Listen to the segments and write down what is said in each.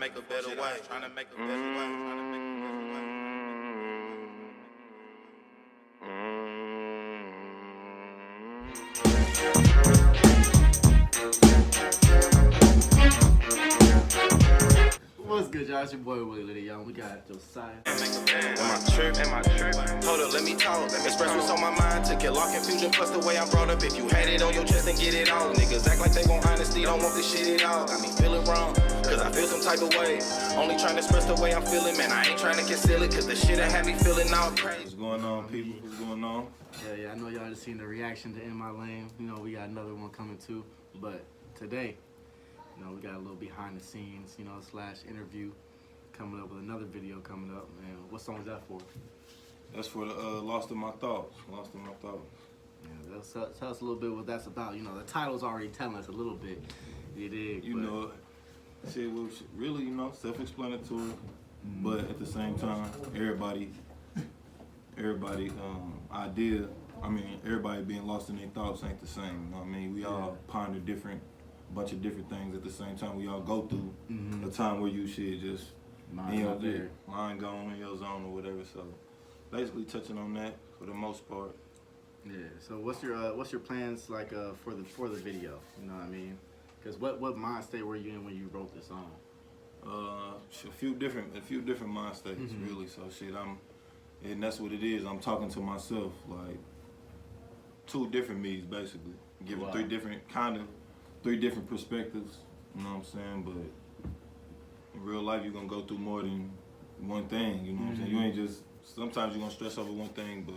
make a better way. Trying to make a better way. Trying to make a better way. What's good, y'all? It's your boy Willie Liddy, y'all. We got JoSiah. Am I trip? Hold up, let me talk. Express what's on my mind to kill all confusion. Plus the way I'm brought up. If you had it on your chest and get it on. Niggas act like they want honesty, don't want this shit at all. Got me feeling wrong, cause I feel some type of way. Only trying to express the way I'm feeling, man. I ain't trying to conceal it, cause the shit that had me feeling all crazy. What's going on, people? What's going on? Yeah, I know y'all just seen the reaction to In My Lane. You know, we got another one coming too. But today, you know, we got a little behind the scenes, you know, / interview coming up with another video coming up. Man, what song is that for? That's for the Lost in My Thoughts. Lost in My Thoughts. Yeah, tell us a little bit what that's about. You know, the title's already telling us a little bit. You dig? You know, shit was really, you know, self-explanatory, but at the same time, everybody idea. I mean, everybody being lost in their thoughts ain't the same. You know what I mean? We all ponder bunch of different things at the same time. We all go through a time where you should just mind going in your zone or whatever. So basically touching on that for the most part. Yeah. So what's your plans like for the video? You know what I mean? Because what mind state were you in when you wrote this song? A few different mind states really. So shit, and that's what it is. I'm talking to myself, like two different me's basically, giving three different perspectives. You know what I'm saying? But in real life, you're gonna go through more than one thing. You know what I'm saying? You ain't just. Sometimes you're gonna stress over one thing, but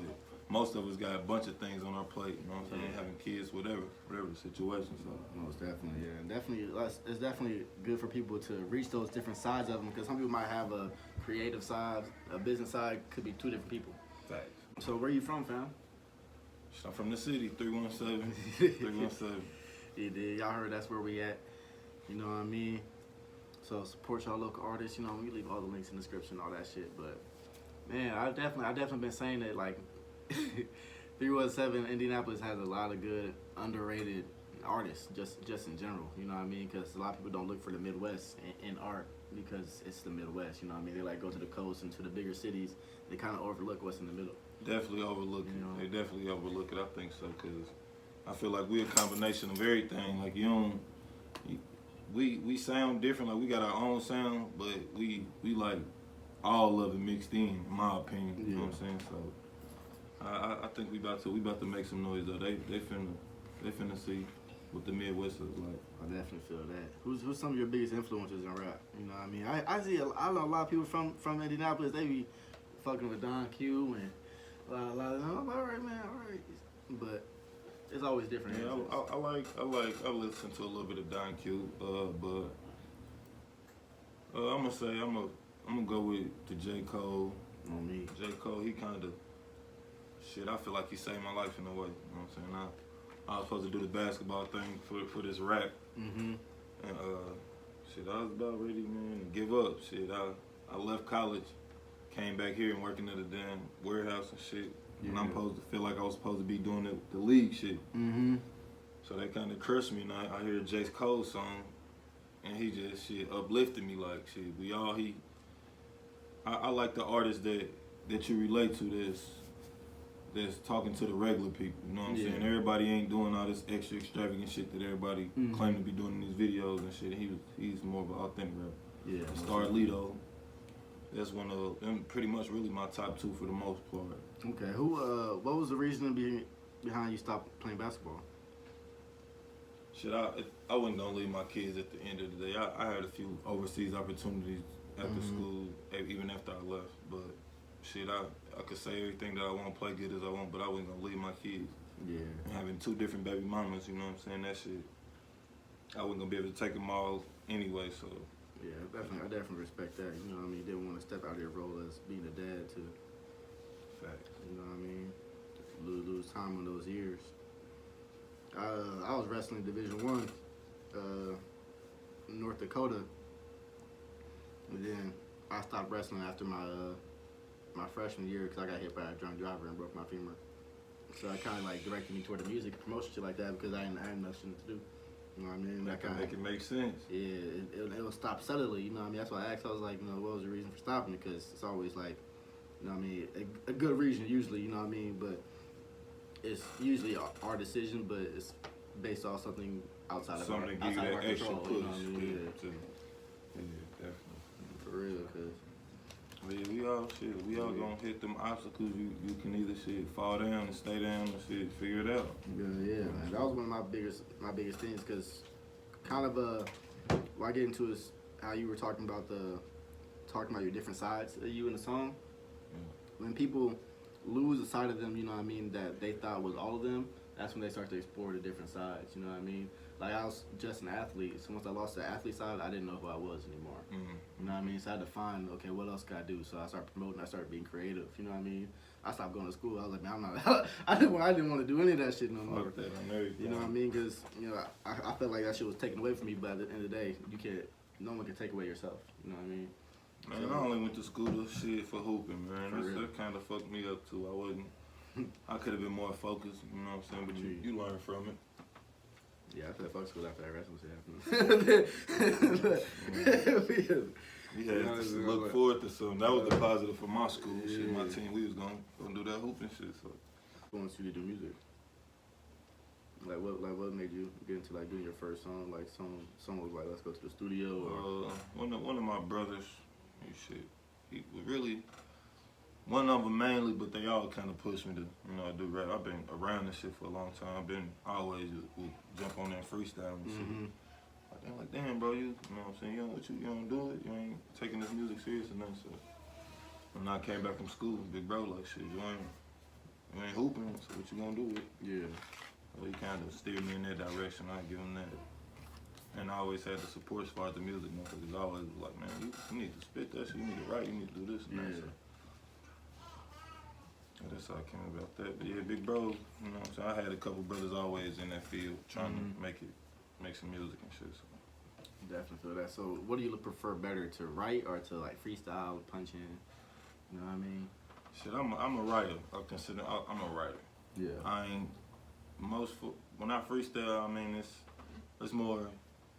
most of us got a bunch of things on our plate. You know what I'm saying? Having kids, whatever the situation. So most definitely, yeah, definitely. It's definitely good for people to reach those different sides of them, because some people might have a creative side, a business side. Could be two different people. Facts. So where you from, fam? I'm from the city, 317. 317. You did. Y'all heard that's where we at. You know what I mean? So support y'all local artists. You know, we leave all the links in the description, all that shit. But man, I definitely been saying that, like 317 Indianapolis has a lot of good underrated artists, just in general. You know what I mean? Because a lot of people don't look for the Midwest in art because it's the Midwest. You know what I mean? They like go to the coast and to the bigger cities. They kind of overlook what's in the middle. Definitely overlook it. You know? They definitely overlook it. I think so, because I feel like we're a combination of everything. Like we sound different. Like we got our own sound, but we like all of it mixed in my opinion. You know what I'm saying? So I think we about to make some noise though. They finna see what the Midwest is like. I definitely feel that. Who's some of your biggest influences in rap? You know what I mean? I know a lot of people from Indianapolis. They be fucking with Don Q and a lot of them. I'm like, all right, man, all right. But it's always different. Yeah, I listen to a little bit of Don Q, but I'm gonna say I'm gonna go with the J. Cole. On me. J. Cole, he kind of shit. I feel like he saved my life in a way. You know what I'm saying? I was supposed to do the basketball thing for this rap, and shit, I was about ready, man, to give up. Shit, I left college, came back here and working at a damn warehouse and shit. And I'm supposed to feel like I was supposed to be doing the league shit. So that kind of crushed me. And I hear J. Cole song, and he just shit uplifted me. Like shit, I like the artists that you relate to. That's talking to the regular people. You know what I'm saying? Everybody ain't doing all this extra extravagant shit that everybody claim to be doing in these videos and shit. He's more of an authentic rapper. Yeah. Star Lito. That's one of them. Pretty much, really my top two for the most part. Okay. What was the reason behind you stop playing basketball? Shit, I wasn't gonna leave my kids at the end of the day. I had a few overseas opportunities after school, even after I left. But shit, I could say everything that I want, play good as I want, but I wasn't gonna leave my kids. Yeah. And having two different baby mamas, you know what I'm saying? That shit, I wasn't gonna be able to take them all anyway. So. Yeah, I definitely respect that. You know what I mean? Didn't want to step out of your role as being a dad to. Facts. You know what I mean? Lose time in those years. I was wrestling Division I, North Dakota, and then I stopped wrestling after my freshman year because I got hit by a drunk driver and broke my femur. So I kind of like directed me toward the music promotion shit like that because I had nothing to do. You know what I mean? That can make it make sense. Yeah, it'll stop suddenly. You know what I mean? That's why I asked. I was like, what was the reason for stopping it? Because it's always like, you know what I mean, a good reason usually. You know what I mean? But it's usually our decision, but it's based off something outside of our Something to give you that extra control. push. You know what I mean? Yeah, definitely. For real, cause. Well, yeah, we all gonna hit them obstacles. You can either fall down and stay down or figure it out. Yeah, man. That was one of my biggest things, cause kind of what I get into is how you were talking about your different sides of you in the song. Yeah. When people lose a side of them, you know what I mean, that they thought was all of them, that's when they start to explore the different sides. You know what I mean? Like I was just an athlete, so once I lost the athlete side, I didn't know who I was anymore. Mm-hmm. You know what I mean? So I had to find, okay, what else could I do? So I started promoting, I started being creative. You know what I mean? I stopped going to school. I was like, man, I'm not. I didn't want to do any of that shit no more. Fuck that, I know You know what I mean? Because I felt like that shit was taken away from me. But at the end of the day, no one can take away yourself. You know what I mean? Man, I only went to school to shit for hooping, man. For That kind of fucked me up too. I could have been more focused. You know what I'm saying? But you learn from it. Yeah, I feel like fuck school after that wrestling shit happened. We had to look forward to something. That was the positive for my school. Yeah. Shit, my team, we was gonna do that hooping shit. So. What wants you to do music? Like what made you get into like doing your first song? Like someone was like, let's go to the studio. Or one of my brothers, he really. One of them mainly, but they all kind of pushed me to, do rap. I've been around this shit for a long time. I always would jump on that freestyle and shit. I'm like, damn, bro, you know what I'm saying? You don't do it. You ain't taking this music serious or nothing. So when I came back from school, big bro, like, shit, you ain't hooping. So what you gonna do with it? Yeah. So he kind of steered me in that direction. I give him that. And I always had the support as far as the music, because he always was like, man, you need to spit that shit. You need to write. You need to do this and that. So. That's how I came about that. But yeah, big bro, you know what I'm saying? I had a couple brothers always in that field trying to make some music and shit. So. Definitely feel that. So what do you prefer better, to write or to like freestyle, punch in? You know what I mean? Shit, I'm a writer. I'm a writer. Yeah. I ain't when I freestyle, I mean it's more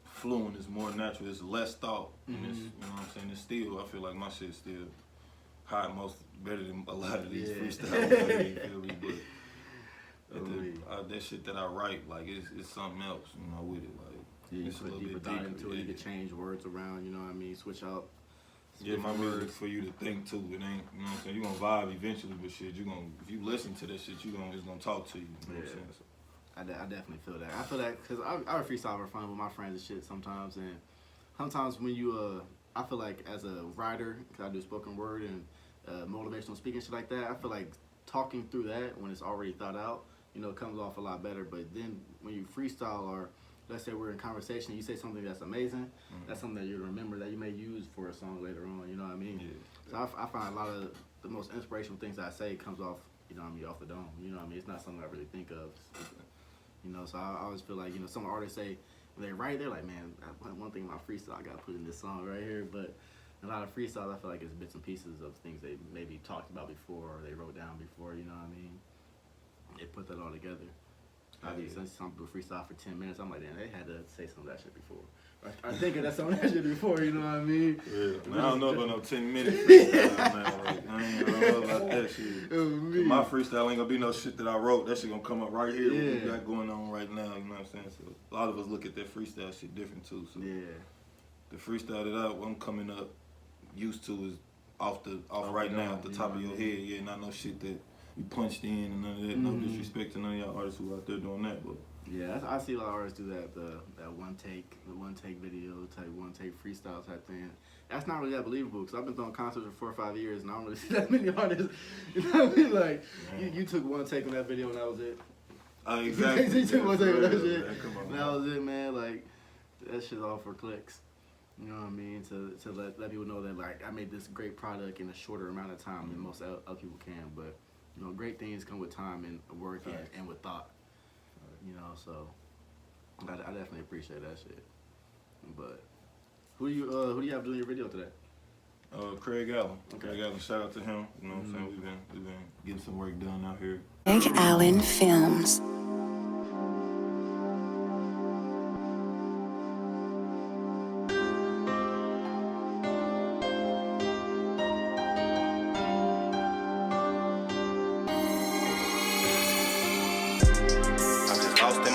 fluent, it's more natural, it's less thought. And it's, you know what I'm saying? It's still, I feel like my shit's still better than a lot of these freestyles. You feel me? But that shit that I write, like it's something else, with it. Like it's a little bit deeper into it. You can change words around, you know what I mean? Switch out. Yeah, my music for you to think too. It ain't, you know what I'm saying? You're gonna vibe eventually, but shit, if you listen to that shit, it's gonna talk to you. You know what I'm saying? So. I definitely feel that. I feel that because I freestyle for fun with my friends and shit sometimes, and sometimes when you I feel like as a writer, because I do spoken word and motivational speaking shit like that, I feel like talking through that when it's already thought out, comes off a lot better. But then when you freestyle, or let's say we're in conversation, you say something that's amazing, that's something that you remember that you may use for a song later on. You know what I mean? Yeah. So I find a lot of the most inspirational things I say comes off, off the dome. You know what I mean? It's not something I really think of. So I always feel like, some artists say, when they write, they're like, man, one thing in my freestyle I got to put in this song right here. But a lot of freestyles, I feel like it's bits and pieces of things they maybe talked about before or they wrote down before, you know what I mean? They put that all together. Some people freestyle for 10 minutes. I'm like, damn, they had to say some of that shit before. I think of some of that shit before, you know what I mean? Yeah, man, I don't know about no 10-minute freestyle, man. Like, I ain't know about that shit. My freestyle ain't gonna be no shit that I wrote. That shit gonna come up right here. What we got going on right now, you know what I'm saying? So a lot of us look at that freestyle shit different too. So the freestyle that I'm coming up used to is off right now, at the top of your head. Yeah, not no shit that you punched in and none of that. No disrespect to none of y'all artists who out there doing that, but. Yeah, I see a lot of artists do that, that one take video type, one take freestyle type thing. That's not really that believable, because I've been throwing concerts for 4 or 5 years and I don't really see that many artists. You know what I mean? Like, you took one take on that video and that was it. Exactly. You took one take on that shit. Man, come on, and that was it, man. Like, that shit's all for clicks. You know what I mean? To let people know that, like, I made this great product in a shorter amount of time than most other people can. But, great things come with time and work and with thought. So I definitely appreciate that shit. But who do you have doing your video today? Craig Allen. Okay. Craig Allen, shout out to him. You know what I'm saying? We've been getting some work done out here. Craig Allen Films.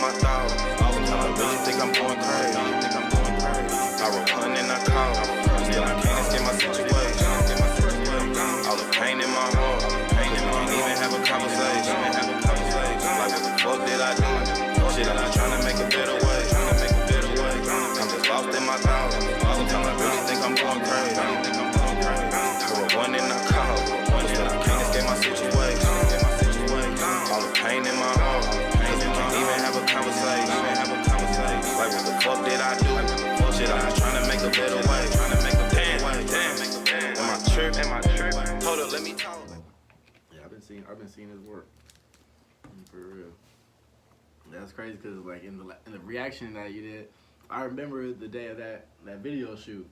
my thoughts. Sometimes I really think I'm going crazy. I wrote one and I called. Still I can't escape my situation. All the pain in my heart. Can't even have a conversation. Like what the fuck did I do? Shit, I'm trying to make a better way. I'm just lost in my thoughts. Sometimes I really think I'm going crazy. I wrote one and I called. Still I can't escape my situation. All the pain in my heart. Can't even have a conversation. Like what the fuck did I do? Shit, I'm just trying to make a better way. Damn. Am I tripping? Hold up, let me talk. Yeah, I've been seeing his work. For real. That's crazy because like in the reaction that you did, I remember the day of that video shoot.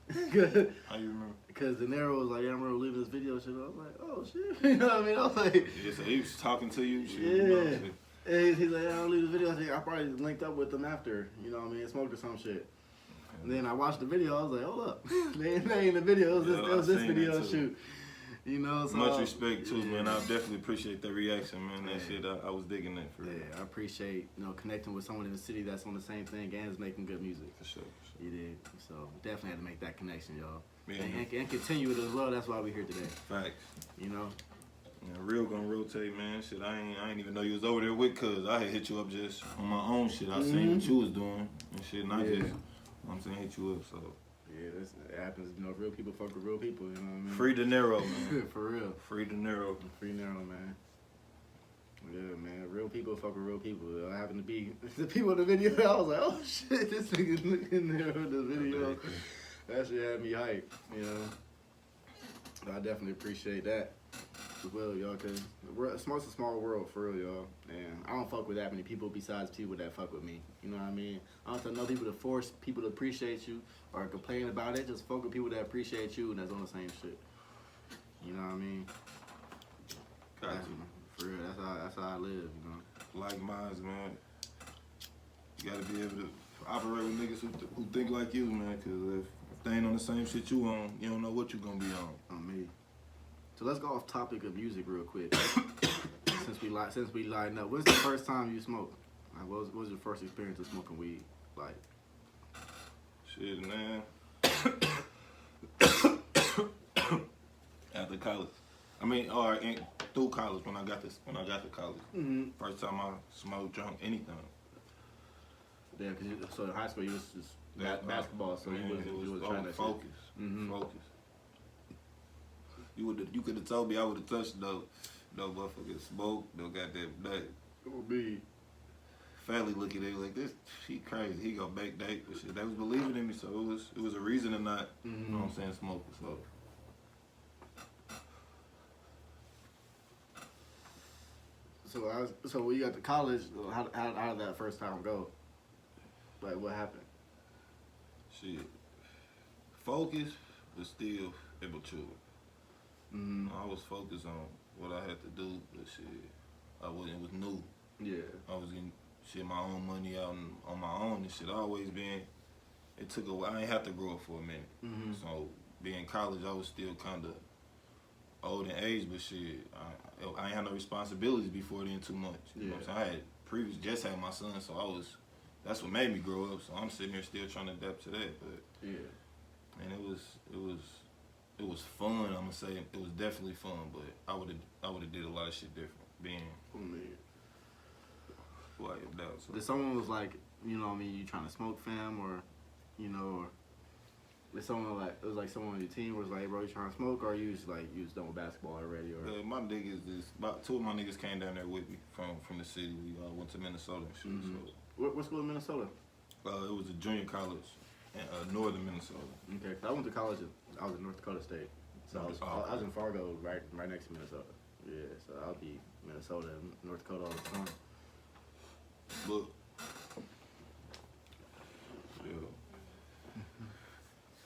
How you remember? Because De Niro was like, yeah, I remember leaving this video shoot. I was like, oh shit. You know what I mean? I was like, Yeah, so he was talking to you. Shit, yeah. You know, shit. And he's like, yeah, I don't leave the video. I think I probably linked up with them after, you know what I mean, smoked or some shit. And then I watched the video, I was like, hold up. they ain't in the video, it was this video shoot. You know, so much respect too, man. I definitely appreciate that reaction, man. That shit, I was digging that for real. Yeah, I appreciate, connecting with someone in the city that's on the same thing and is making good music. For sure. You did. So definitely had to make that connection, y'all. Yeah, and continue it as well. That's why we're here today. Facts. You know? Yeah, real gonna rotate, man. Shit, I ain't even know you was over there with cuz. I had hit you up just on my own shit. I seen what you was doing and shit, and I just, you know what I'm saying, hit you up, so. Yeah, it happens. Real people fuck with real people, you know what I mean? Free De Niro, man. For real. Free De Niro. Free Niro, man. Yeah, man. Real people fuck with real people. I happen to be the people in the video. I was like, oh shit, this nigga's in there in the video. That shit had me hyped, you know. I definitely appreciate that as well, y'all, because it's a small world, for real, y'all. And I don't fuck with that many people besides people that fuck with me. You know what I mean? I don't have to know people to force people to appreciate you or complain about it. Just fuck with people that appreciate you and that's on the same shit. You know what I mean? Gotcha. For real, that's how I live, you know. Like minds, man. You gotta be able to operate with niggas who think like you, man, because if they ain't on the same shit you on, you don't know what you gonna be on. On me. So let's go off topic of music real quick. since we lined up, when's the first time you smoked? Like, what was your first experience of smoking weed? Like, shit, man. After college, I mean, or through college when I got to college. First time I smoked, drunk, anything. Yeah, because so in high school you was just basketball, so you was trying to focus. Focus. You could have told me I would have touched no motherfucking smoke, no goddamn nut. It would be. Family looking at me like this, he crazy. He gonna make date but shit. They was believing in me, so it was a reason to not, you know what I'm saying, smoke. So when you got to college, how did that first time go? Like, what happened? Shit, focus, but still immature. I was focused on what I had to do, but shit, it was new. Yeah. I was getting shit my own money out on my own and shit. Always been. It took a while. I ain't have to grow up for a minute. So being in college, I was still kind of old in age, but shit, I ain't had no responsibilities before then too much. You know what I'm saying? I had just had my son, so that's what made me grow up. So I'm sitting here still trying to adapt to that, but and it was fun. I'm gonna say it was definitely fun, but I would have did a lot of shit different. Being who I am now. So. If someone was like, you know what I mean, you trying to smoke, fam, or you know, or if someone like it was like someone on your team was like, hey, bro, you trying to smoke, or you was done with basketball already, or my niggas about 2 of my niggas came down there with me from the city. We went to Minnesota and shit. So what school in Minnesota? It was a junior college in northern Minnesota. Okay, I went to college. I was in North Dakota State, so I was in Fargo, right next to Minnesota. Yeah, so I'll be Minnesota and North Dakota all the time. Look, yeah.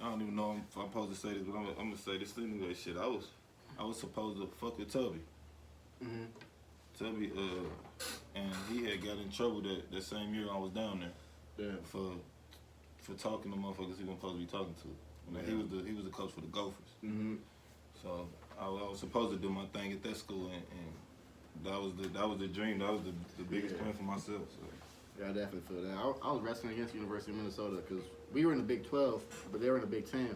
I don't even know if I'm supposed to say this, but I'm gonna say this anyway. Shit, I was supposed to fuck with Tubby. Tubby, and he had got in trouble that same year I was down there. Yeah. For talking to motherfuckers he wasn't supposed to be talking to. He was the coach for the Gophers. So I was supposed to do my thing at that school, and that was the dream. That was the biggest plan for myself. So Yeah, I definitely feel that. I was wrestling against University of Minnesota because we were in the Big 12, but they were in the Big 10.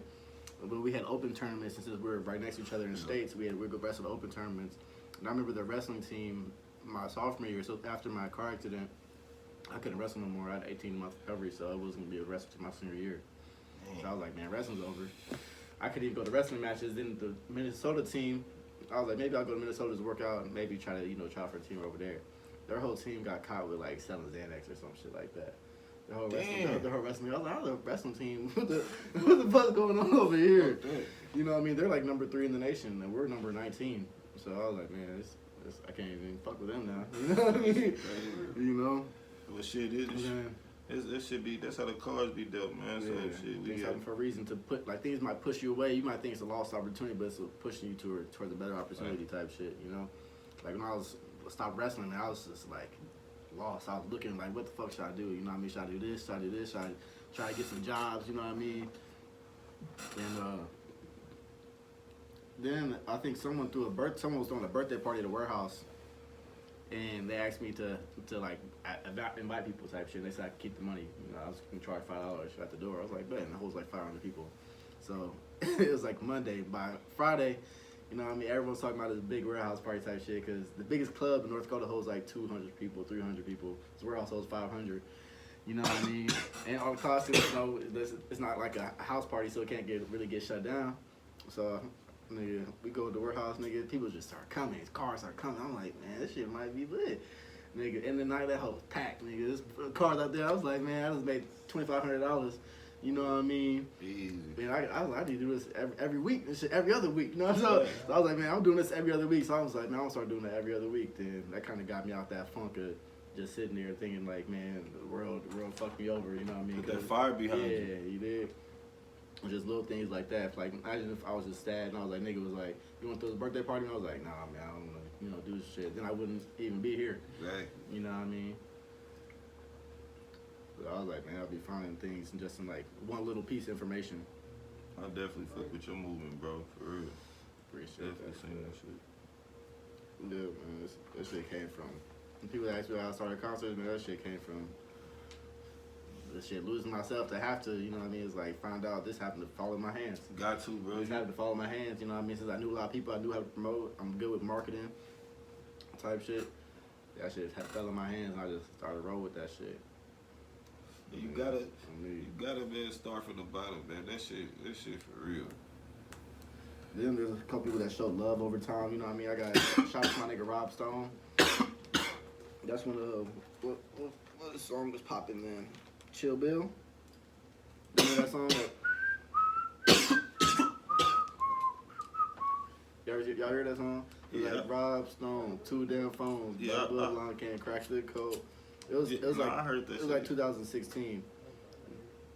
But we had open tournaments, and since we were right next to each other in the states, we'd go wrestle the open tournaments. And I remember the wrestling team my sophomore year. So after my car accident, I couldn't wrestle no more. I had 18-month recovery, so I wasn't gonna be a wrestler to my senior year. So I was like, man, wrestling's over. I couldn't even go to wrestling matches. Then the Minnesota team, I was like, maybe I'll go to Minnesota to work out and maybe try to, try for a team over there. Their whole team got caught with like selling Xanax or some shit like that. The whole wrestling. I was like, oh, the wrestling team. What the fuck's going on over here? You know what I mean? They're like number 3 in the nation, and we're number 19. So I was like, man, I can't even fuck with them now. You know what I mean? You know. Well, shit, it should be. That's how the cards be dealt, man. So shit, we things happen for a reason to put like things might push you away. You might think it's a lost opportunity, but it's pushing you towards a better opportunity type shit. You know, like when I stopped wrestling, man, I was just like lost. I was looking like, what the fuck should I do? You know what I mean? Should I do this? Should I do this? Should I try to get some jobs? You know what I mean? And then I think someone was throwing a birthday party at a warehouse. And they asked me to like invite people type shit. They said I could keep the money. You know, I was gonna charge $5 at the door. I was like, man, the holds like 500 people. So it was like Monday. By Friday, you know what I mean? Everyone's talking about this big warehouse party type shit because the biggest club in North Dakota holds like 200 people, 300 people. This warehouse holds 500. You know what I mean? And all the costumes, it's not like a house party, so it can't really get shut down. So. Nigga, we go to the warehouse, nigga, people just start coming, cars start coming. I'm like, man, this shit might be lit. Nigga, and the night that whole packed, nigga, there's cars out there. I was like, man, I just made $2,500. You know what I mean? Easy. Man, I need to do this every week, this shit every other week. You know what I'm saying? So I was like, man, I'm doing this every other week. So I was like, man, I'm gonna start doing that every other week. Then that kind of got me out that funk of just sitting there thinking like, man, the world fucked me over. You know what I mean? Put that fire behind you. Yeah, you did. Just little things like that. Like, imagine if I was just sad and I was like, nigga was like, you want to throw this birthday party? And I was like, nah, man, I don't want to, do this shit. Then I wouldn't even be here. Right. You know what I mean? But I was like, man, I'll be finding things and just in like one little piece of information. I definitely fuck with your movement, bro. For real. Appreciate definitely that. Seen that shit. Yeah, man, that shit came from. When people ask me how I started concerts, man, that shit came from. This shit, losing myself to have to, you know what I mean? It's like, find out this happened to fall in my hands. Got to, bro. This happened to fall in my hands, you know what I mean? Since I knew a lot of people, I knew how to promote. I'm good with marketing type shit. That shit fell in my hands, and I just started roll with that shit. You gotta man, start from the bottom, man. That shit for real. Then there's a couple people that show love over time, you know what I mean? I got shout out to my nigga Rob Stone. That's when what song was popping then? Chill Bill. You know that song? Y'all hear that song? Yeah. Like Rob Stone, 2 damn phones, yeah. Bloodline can't crack the code. It was like I heard that. It was like 2016.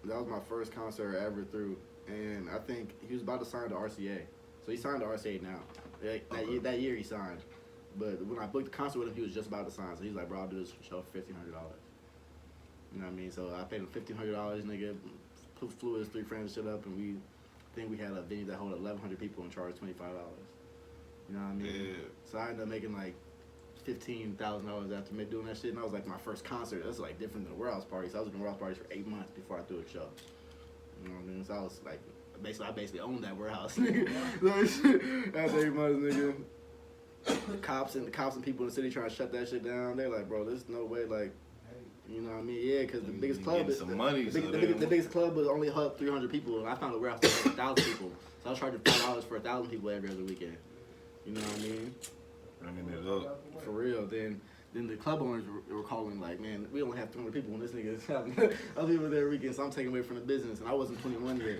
That was my first concert I ever threw, and I think he was about to sign to RCA. So he signed to RCA now. That year he signed, but when I booked the concert with him, he was just about to sign. So he's like, bro, I'll do this show for $1,500. You know what I mean? So I paid him $1,500, nigga. Flew his 3 friends shit up, and we had a venue that held 1,100 people and charged $25. You know what I mean? Yeah. So I ended up making like $15,000 after doing that shit, and that was like my first concert. That's like different than a warehouse party. So I was doing warehouse parties for 8 months before I threw a show. You know what I mean? So I was like, I basically owned that warehouse, nigga. After 8 months, nigga. The cops and people in the city trying to shut that shit down. They're like, bro, there's no way, like. You know what I mean? Yeah, because the biggest club the biggest club was only held 300 people, and I found a warehouse that had 1,000 people. So I was charging $5 for 1,000 people every other weekend. You know what I mean? Running it up. For real. Then the club owners were calling like, man, we only have 300 people when this nigga is having other people there every weekend, so I'm taking away from the business. And I wasn't 21 yet. You know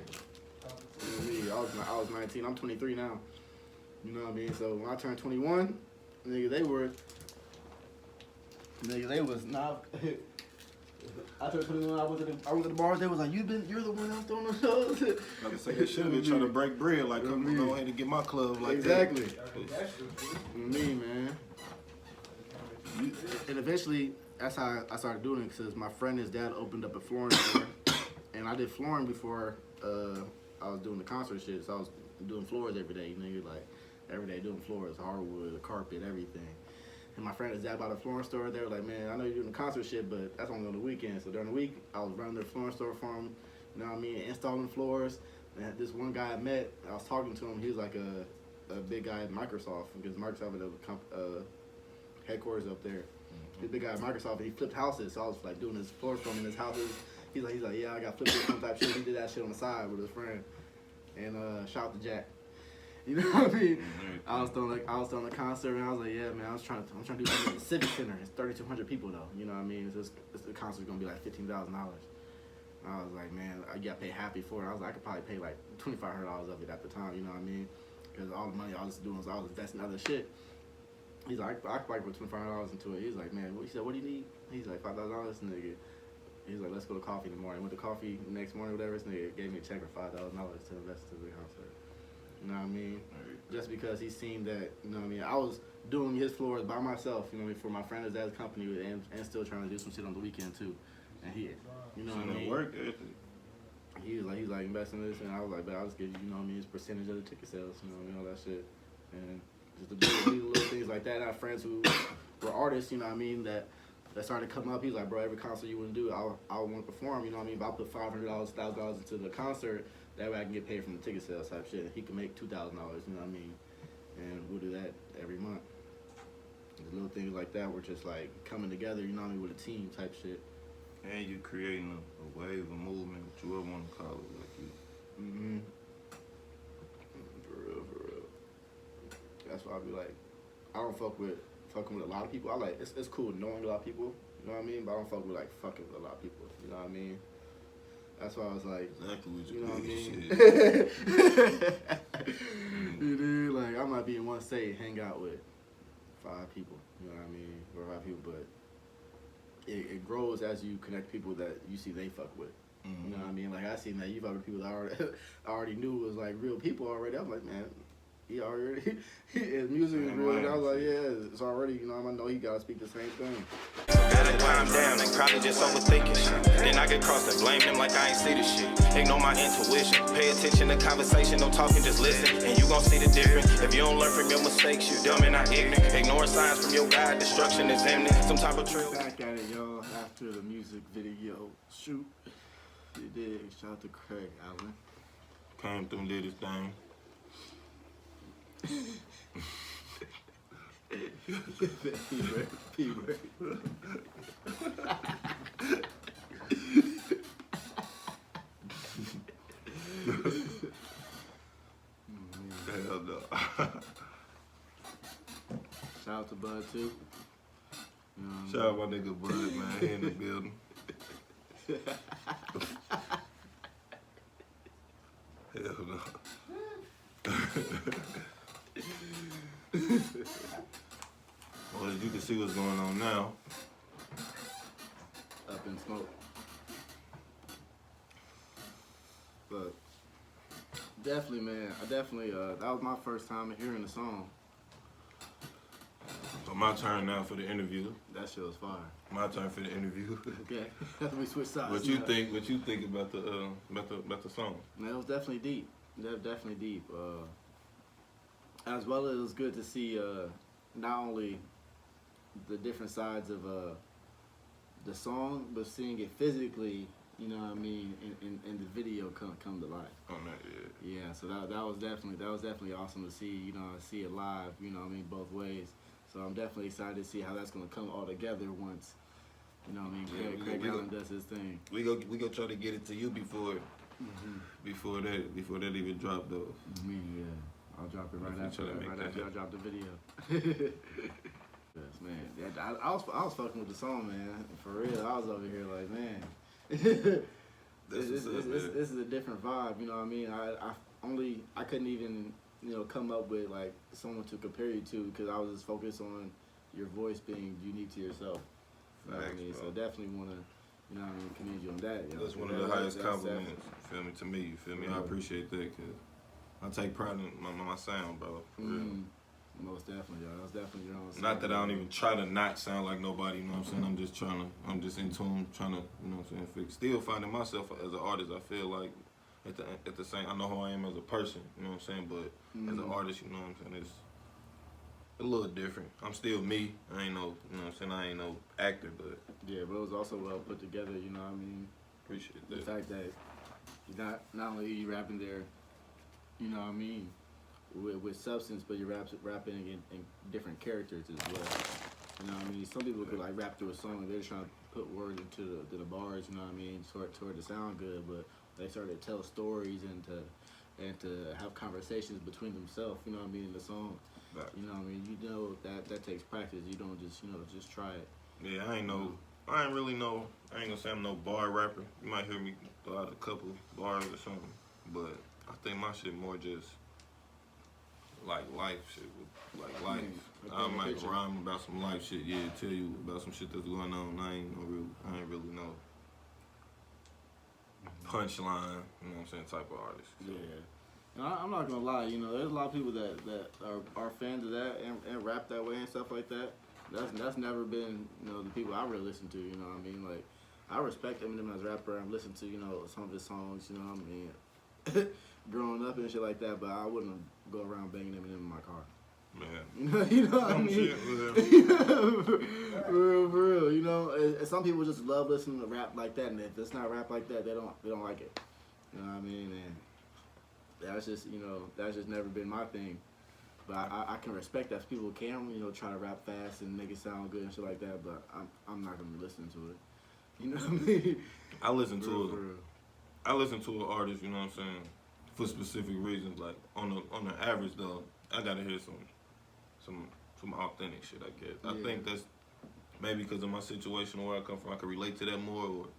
what I mean? I was 19. I'm 23 now. You know what I mean? So when I turned 21, nigga, they was not. I turned 21. I went to the bars. They was like, "You're the one out throwing the shows." Like I say, they should have been trying to break bread. Like, I'm go ahead and get my club like exactly. that. Me, man. And eventually, that's how I started doing it because my friend, his dad, opened up a flooring store, and I did flooring before I was doing the concert shit. So I was doing floors every day, nigga, like every day doing floors, hardwood, carpet, everything. And my friend is at about a flooring store. They were like, man, I know you're doing the concert shit, but that's only on the weekend. So during the week, I was running their flooring store for them. You know what I mean? Installing floors. And this one guy I met, I was talking to him. He was like a big guy at Microsoft, because Microsoft had a headquarters up there. He's a big guy at Microsoft, and he flipped houses. So I was like doing his floors for him in his houses. He's like, yeah, I got flipped some type shit. He did that shit on the side with his friend. And shout out to Jack. You know what I mean? I was throwing the concert, and I was like, yeah, man, I'm trying to do something at the Civic Center. It's 3,200 people though. You know what I mean? The concert's gonna be like $15,000. I was like, man, I got paid half before. I was like, I could probably pay like $2,500 of it at the time. You know what I mean? Because all the money I was doing was I was investing in other shit. He's like, I could probably put $2,500 into it. He's like, man, he said, what do you need? He's like, $5,000, nigga. He's like, let's go to coffee in the morning. Went to coffee the next morning, whatever. This nigga gave me a check for $5,000 to invest into the concert. You know what I mean? Just because he seen that, you know what I mean? I was doing his floors by myself, you know what I mean, for my friend and dad's company, and still trying to do some shit on the weekend too. And he, you know what I mean? Work He's like investing in this, and I was like, but I'll just give you know what I mean, his percentage of the ticket sales, you know what I mean, all that shit. And just the little things like that. I have friends who were artists, you know what I mean, that started to come up. He's like, bro, every concert you want to do, I want to perform, you know what I mean? But I'll put $500, $1,000 into the concert, that way I can get paid from the ticket sales type shit. He can make $2,000, you know what I mean? And we'll do that every month. There's little things like that were just like coming together, you know what I mean, with a team type shit. And you creating a wave, a movement, what you ever want to call it, like you. Mm-hmm. For real. That's why I be like, I don't fucking with a lot of people. I like, it's cool knowing a lot of people, you know what I mean? But I don't fuck with like fucking with a lot of people, you know what I mean? That's why I was like, exactly what you know what I mean? Shit. You know, like I might be in one state, hang out with 5 people, you know what I mean? Or 5 people, but it grows as you connect people that you see they fuck with. Mm-hmm. You know what I mean? Like I seen that you fuck with people that I already knew was like real people already. I'm like, man, he already his music is real. And I was like, yeah, it's already, you know, I know he gotta speak the same thing. Better calm down and probably just overthinking shit. Then I get crossed and blame them like I ain't see the shit. Ignore my intuition. Pay attention to conversation, don't talk and just listen. And you gon' see the difference. If you don't learn from your mistakes, you dumb and not ignorant. Ignoring signs from your God, destruction is imminent. Some type of trail. Back at it, y'all, after the music video shoot. You did. Shout out to Craig Allen. Came through and did his thing. P-word. Hell no. Shout out to Bud too. Shout out my nigga Bud, man. He in the building. Hell no. Well, as you can see what's going on now. Up in smoke. But definitely, man, that was my first time hearing the song. So my turn now for the interview. That shit was fire. My turn for the interview. Okay, we switch sides. What you think? What you think about the song? Man, it was definitely deep. Definitely deep. As well as it was good to see not only the different sides of the song, but seeing it physically, you know what I mean, in the video come to life. On that, yeah. Yeah, so that was definitely awesome to see, you know, see it live, you know what I mean, both ways. So I'm definitely excited to see how that's gonna come all together once, you know what I mean, Craig Allen does his thing. We go try to get it to you before that even drop though. Yeah. I'll drop it right after I drop the video. Yes, man. I was fucking with the song, man. For real, I was over here like, man. This is a different vibe, you know what I mean? I couldn't even, you know, come up with like someone to compare you to, because I was just focused on your voice being unique to yourself. You know what I mean? So definitely want to, you know what I mean, commend you on that. You know? That's one of the highest compliments, you feel me, to me, you feel me? I appreciate that, because I take pride in my sound, bro, for real. Most definitely, y'all. That's definitely your own sound. Not that I don't even try to not sound like nobody, you know what I'm saying? I'm just in tune, trying to, you know what I'm saying, still finding myself as an artist. I feel like at the same, I know who I am as a person, you know what I'm saying, but as an artist, you know what I'm saying, a little different. I'm still me. I ain't no, you know what I'm saying? I ain't no actor, but Yeah, but it was also well put together. You know what I mean? appreciate The that. fact that not only are you rapping there, you know what I mean, with substance, but you're rapping in different characters as well. You know what I mean? Some people could like rap through a song and they're trying to put words into the bars. You know what I mean? Toward to sound good, but they started to tell stories and to have conversations between themselves. You know what I mean? In the song. Right. You know what I mean? You know that takes practice. You don't just just try it. Yeah, I ain't really know, I ain't gonna say I'm no bar rapper. You might hear me throw out a couple bars or something, but I think my shit more just like life shit, like life. I might rhyme about some life shit, yeah, tell you about some shit that's going on. I ain't really know punchline, you know what I'm saying, type of artist. So. Yeah. And I'm not gonna lie, there's a lot of people that are fans of that and rap that way and stuff like that. That's never been, the people I really listen to, you know what I mean? Like, I respect Eminem as a rapper and listen to, some of his songs, you know what I mean? Growing up and shit like that, but I wouldn't go around banging Eminem in my car. Man. You know what I mean? Shit, for real, and some people just love listening to rap like that, and if it's not rap like that, they don't like it. You know what I mean? And that's just, that's just never been my thing. But I can respect that people can, try to rap fast and make it sound good and shit like that, but I'm not gonna be listening to it. You know what I mean? I listen to an artist, you know what I'm saying, for specific reasons. Like on the average though, I gotta hear some authentic shit, I guess. Yeah. I think that's maybe because of my situation where I come from, I can relate to that more.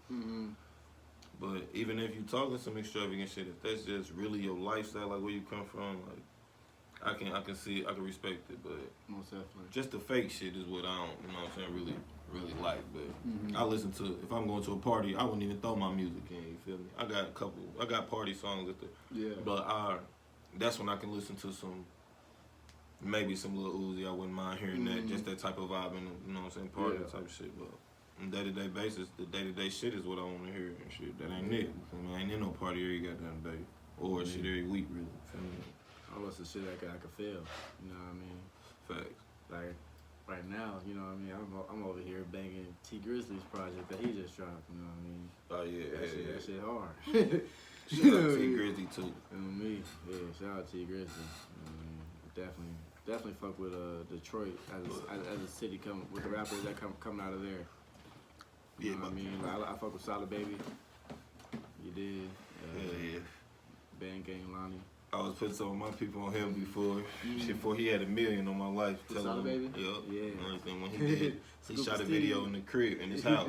But even if you talking some extravagant shit, if that's just really your lifestyle, like where you come from, like I can see, I can respect it. But most definitely, just the fake shit is what I don't, you know what I'm saying, really like. But I listen to, if I'm going to a party, I wouldn't even throw my music in. You feel me? I got party songs at the. Yeah. But that's when I can listen to maybe some little Uzi. I wouldn't mind hearing that, just that type of vibe, and you know what I'm saying, party type shit. But on day-to-day basis, the day-to-day shit is what I want to hear and shit. That ain't it. I ain't in no party every goddamn day or shit every week, really. Feel me? I listen to shit I can feel. You know what I mean? Facts. Like right now, you know what I mean? I'm over here banging T Grizzly's project that he just dropped. You know what I mean? Oh yeah, that shit hard. Shout out T Grizzly too. You know me? Yeah, shout out T Grizzly. You know what I mean? Definitely fuck with Detroit as a city with the rappers that coming out of there. You know what I mean? Like, I fuck with Solid Baby. You did. Yeah. Bang Gang Lonnie. I was putting some of my people on him before. Shit, before he had $1 million on my life. Solid Baby? Yeah. Everything when he did. He shot a video in the crib in his house.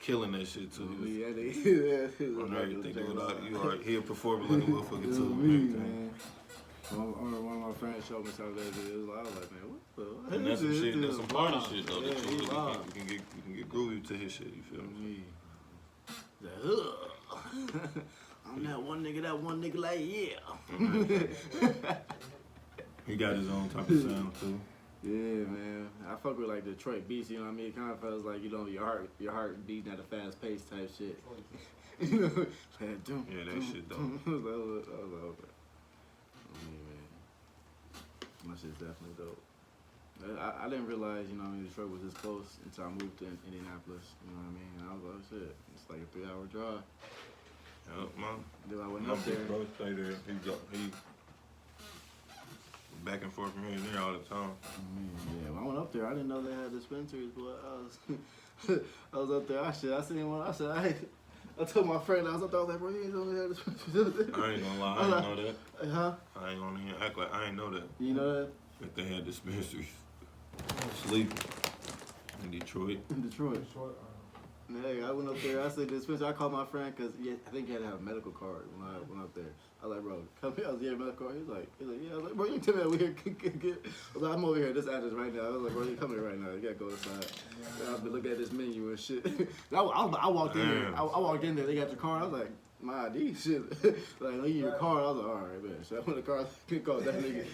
Killing that shit too. He'll perform like a motherfucker too. Man. One of my friends showed me some of that video. I was like, man, what the? And that's some shit. That's some party shit though. Yeah, you can get groovy to his shit. You feel me? I'm that one nigga like, yeah. He got his own type of sound too. Yeah, man. I fuck with like Detroit beats, you know what I mean? It kind of feels like, your heart beating at a fast pace type shit. You know? That shit though. I was like, okay. Man. My shit's definitely dope. I didn't realize, Detroit was this close until I moved to Indianapolis, you know what I mean? And I was like, shit, it's like a 3-hour drive. Yep, man. Then I went up there. Bro, stay there. He back and forth from here and there all the time. Yeah, when I went up there, I didn't know they had dispensaries, but I was up there. I seen one. I told my friend, I was up there, I was like, bro, you ain't know they had dispensaries. I ain't gonna lie, I didn't know that. Huh? I ain't gonna even act like I ain't know that. You know that? That they had dispensaries. Sleeping in Detroit. Hey, I went up there. I said dispensary. I called my friend because I think he had to have a medical card when I went up there. I was like, bro, come here. I was here, medical card. He's like, yeah. I was like, bro, you can tell me that we here. I was like, I'm over here at this address right now. I was like, bro, you come here right now. You gotta go inside. I've been looking at this menu and shit. I walked in there. I walked in there. They got your card. I was like, my ID, shit. Like, I need your card. I was like, all right, man. So I went to the car. Called that nigga.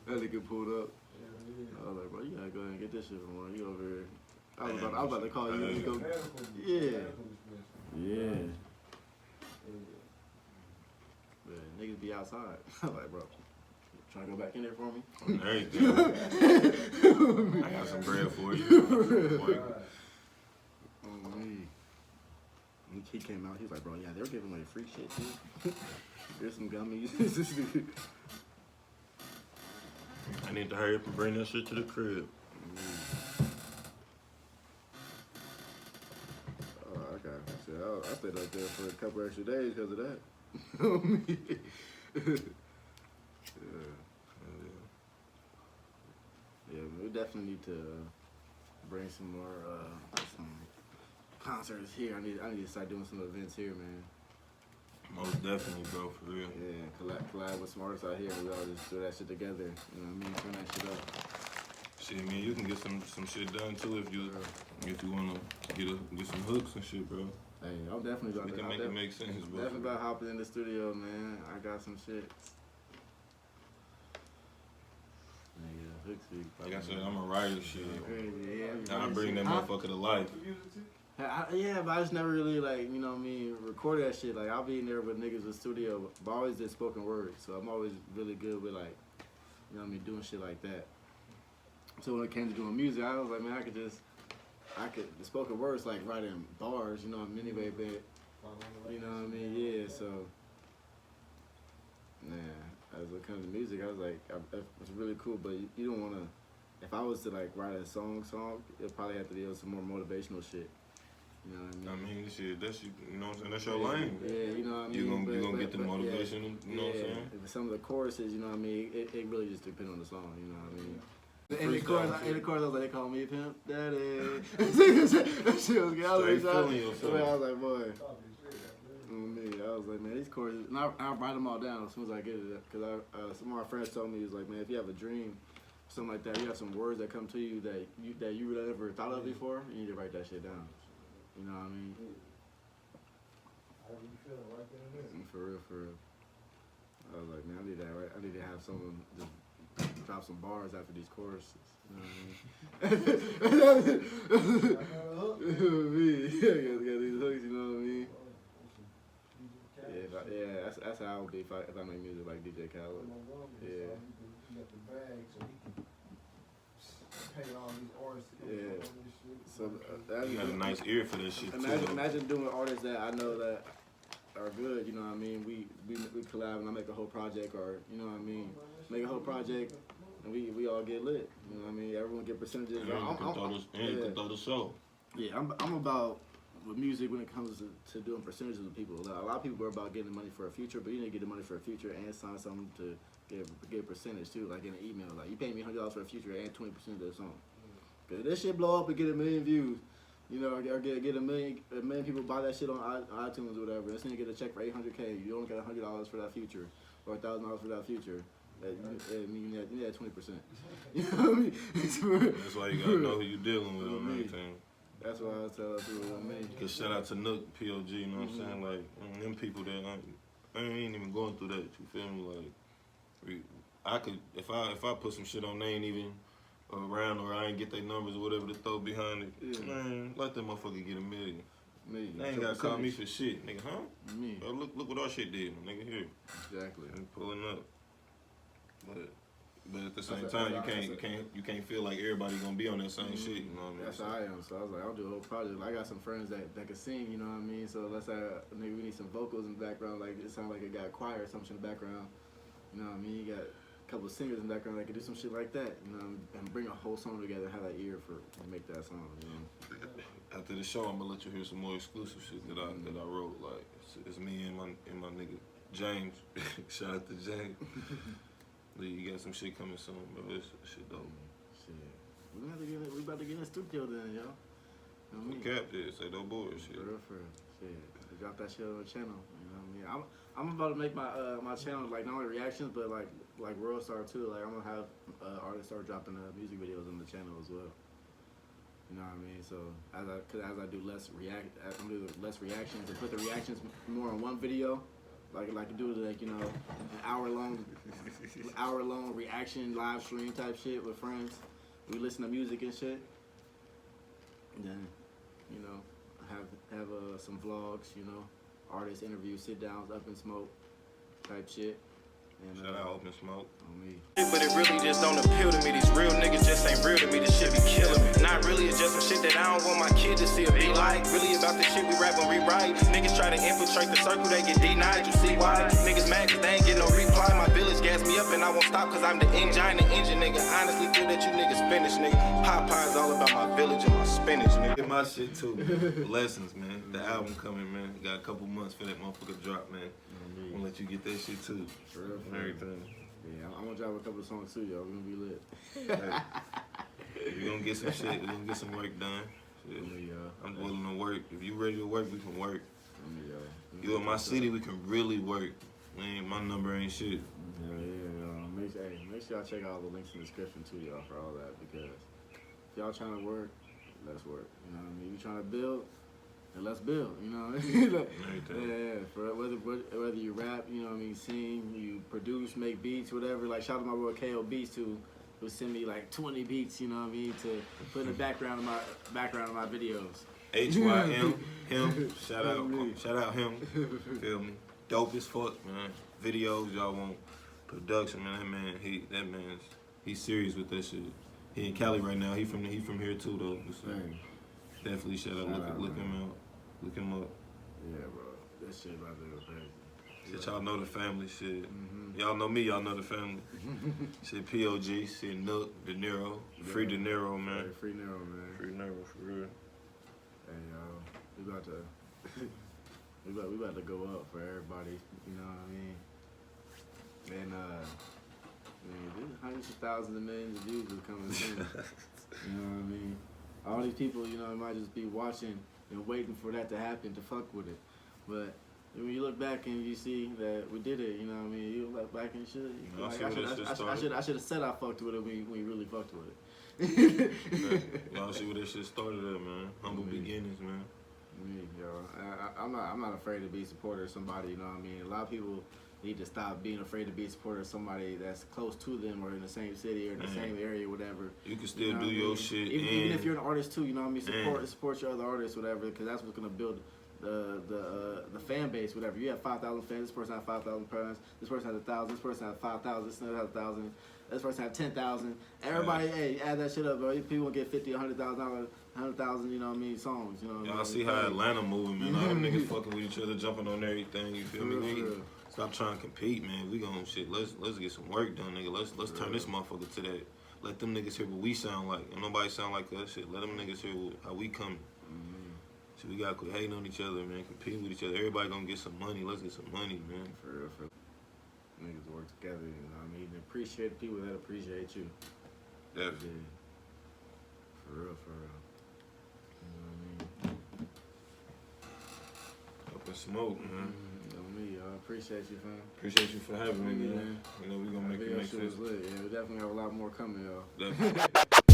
That nigga pulled up. I was like, bro, you gotta go ahead and get this shit from one. You over here. I was about to call you and go. Yeah. But niggas be outside. I'm like, bro, Trying to go back in there for me? Everything. I got some bread for you. He came out, he was like, bro, yeah, they were giving away free shit too. There's some gummies. I need to hurry up and bring that shit to the crib. Oh, I got shit. I stayed up there for a couple extra days because of that. Yeah, we definitely need to bring some more some concerts here. I need to start doing some events here, man. Most definitely, bro, for real. Yeah, collab with some artists out here, and we all just do that shit together. You know what I mean? Turn that shit up. Shit, man, you can get some shit done too if you wanna get some hooks and shit, bro. Hey, I'm definitely about We can make it make sense, bro. Definitely about hopping in the studio, man. I got some shit. Yeah, hooks. Like I said, I'm a writer, shit. Yeah, I bring that motherfucker to life. Yeah, but I just never really, like, you know what I mean, record that shit. Like, I'll be in there with niggas in the studio, but I always did spoken word, so I'm always really good with, like, you know what I mean, doing shit like that. So when it came to doing music, I was like, man, the spoken word's like writing bars, you know, anyway, but, you know what I mean, yeah, so, as it comes to music, I was like, it's really cool, but you don't want to, if I was to, like, write a song, it'd probably have to be some more motivational shit. You know what I mean? Shit, that's you know what I'm saying? That's your lane. Yeah, you know what I mean? You gonna get the motivation, you know what I'm saying? Some of the choruses, you know what I mean? It really just depends on the song, you know what I mean? In the chorus, I was like, they call me Pimp Daddy. That shit was good. I was like, boy. I was like, man, these choruses, and I write them all down as soon as I get it. Because some of my friends told me, he was like, man, if you have a dream, something like that, you have some words that come to you that you really never thought of before, you need to write that shit down. You know what I mean? For real. I was like, man, I need that, right? I need to have someone just drop some bars after these choruses. You know what I mean? Yeah, got these hooks, you know what I mean? Yeah, that's how I would be if I make music like DJ Khaled. Yeah. Yeah. So you got a nice ear for this shit too. Imagine doing artists that I know that are good. You know what I mean? We collab and I make a whole project, or you know what I mean? Make a whole project and we all get lit. You know what I mean? Everyone get percentages. You can throw the show. Yeah, I'm about with music when it comes to doing percentages with people. A lot of people are about getting money for a future, but you need to get the money for a future and sign something to get a percentage too, like in an email. Like, you pay me $100 for a future and 20% of the song. Cause this shit blow up and get 1 million views, you know, or get a million people buy that shit on iTunes or whatever. This nigga get a check for $800K. You only got $100 for that future, or $1,000 for that future. You need 20%. You know what I mean? That's why you gotta know who you dealing with on everything. That's why I tell people what I mean. Cause shout out to Nook, POG, you know what I'm saying? Like, them people that I ain't even going through that. You feel me? Like, I could if I put some shit on, they ain't even around, or I ain't get their numbers or whatever to throw behind it. Yeah. Man, let that motherfucker get $1 million. They ain't gotta call me for shit, nigga, huh? Bro, look what our shit did, nigga, here. Exactly. And pulling up. But at the same time, you can't feel like everybody gonna be on that same shit, you know what I mean? That's how I am. So I was like, I'll do a whole project. I got some friends that can sing, you know what I mean? So let's say maybe we need some vocals in the background, like it sounds like it got a choir or something in the background. You know what I mean? You got a couple of singers in the background that can do some shit like that, you know, and bring a whole song together, have that ear to make that song, you know. After the show, I'm gonna let you hear some more exclusive shit that I wrote. Like it's me and my nigga James. Shout out to James. You got some shit coming soon, bro. This shit dope. Shit, we about to get in the studio then, yo. You know what I mean? Cap this, say no bullshit. For real. Shit, drop that shit on the channel. You know what I mean? I'm about to make my channel like not only reactions, but like World Star too. Like I'm gonna have artists start dropping music videos on the channel as well. You know what I mean? So as I do less reactions and put the reactions more on one video, like do like, you know, an hour long reaction live stream type shit with friends. We listen to music and shit. And then, you know, have some vlogs, you know, artist interviews, sit downs, up and smoke type shit. And, Shout out Open Smoke. On me. But it really just don't appeal to me. These real niggas just ain't real to me. This shit be killing me. Not really, it's just some shit that I don't want my kid to see or be like. Really about the shit we rap and rewrite. Niggas try to infiltrate the circle, they get denied. You see why? Niggas mad cause they ain't get no reply. My village gas me up and I won't stop cause I'm the engine, the engine, nigga. Honestly feel that you niggas finished, nigga. Popeye's all about my village and my spinach, nigga. Get my shit too, man. Lessons, man. The album coming, man. Got a couple months for that motherfucker drop, man. I'm gonna let you get that shit too. For real, And everything. Yeah, I'm gonna drop a couple of songs too, y'all. We're gonna be lit. We're gonna get some shit. We're gonna get some work done. Shit. I'm willing to work. If you ready to work, we can work. You in my city, we can really work. My number ain't shit. Yeah. Make sure y'all check out all the links in the description too, y'all, for all that. Because if y'all trying to work, let's work. You know what I mean? You trying to build, then let's build. You know what I mean? Yeah. For whether you rap, you know what I mean, sing, you produce, make beats, whatever. Like shout out to my boy KO Beats who send me like 20 beats. You know what I mean, to put in the background of my videos. HYM, him. Shout out him. Feel me? Dope as fuck, man. Videos, y'all want production, man. He's serious with that shit. He in Cali right now. He from here too though. So definitely shout out. Look him out. Look him up. Yeah, bro. That shit about to go crazy. Shit, y'all know the family. Shit. Y'all know me. Y'all know the family. Shit, POG. Shit, Nook, De Niro. Free De Niro, man. Hey, free Niro, man. Free Niro, for real. Hey, y'all. We about to. We about to go up for everybody, you know what I mean? And man, there's hundreds of thousands of millions of views is coming soon. You know what I mean? All these people, you know, might just be watching and waiting for that to happen to fuck with it. But when you look back and you see that we did it, you know what I mean? You look back and shit. You know, like, I should have said I fucked with it when we really fucked with it. Y'all see where that shit started at, man. Humble beginnings, man. I'm not afraid to be a supporter of somebody, you know what I mean? A lot of people need to stop being afraid to be a supporter of somebody that's close to them or in the same city or in the same area, whatever. You can still do your shit. Even if you're an artist too, you know what I mean? Support your other artists, whatever, because that's what's gonna build the fan base, whatever. You have 5,000 fans. This person has 5,000 fans. This person has 1,000. This person has 5,000. This person has 1,000. This person has 10,000. Everybody, hey, add that shit up, bro. People will get $50,000, $100,000, 100,000. You know what I mean? Songs. You know. Y'all see how Atlanta moving, man. All them niggas fucking with each other, jumping on everything. You feel me? Stop trying to compete, man. We gon' shit. Let's get some work done, nigga. Let's turn this motherfucker to that. Let them niggas hear what we sound like. And nobody sound like us. Shit. Let them niggas hear how we coming. So we gotta quit hating on each other, man. Competing with each other. Everybody gonna get some money. Let's get some money, man. For real. Niggas work together, you know what I mean? Appreciate people that appreciate you. Definitely. Yeah. For real. You know what I mean? Up in smoke, man. On me, y'all. Appreciate you, fam. Appreciate you for having me, man. You know we gonna make it make sense. Yeah, we definitely have a lot more coming, y'all. Definitely.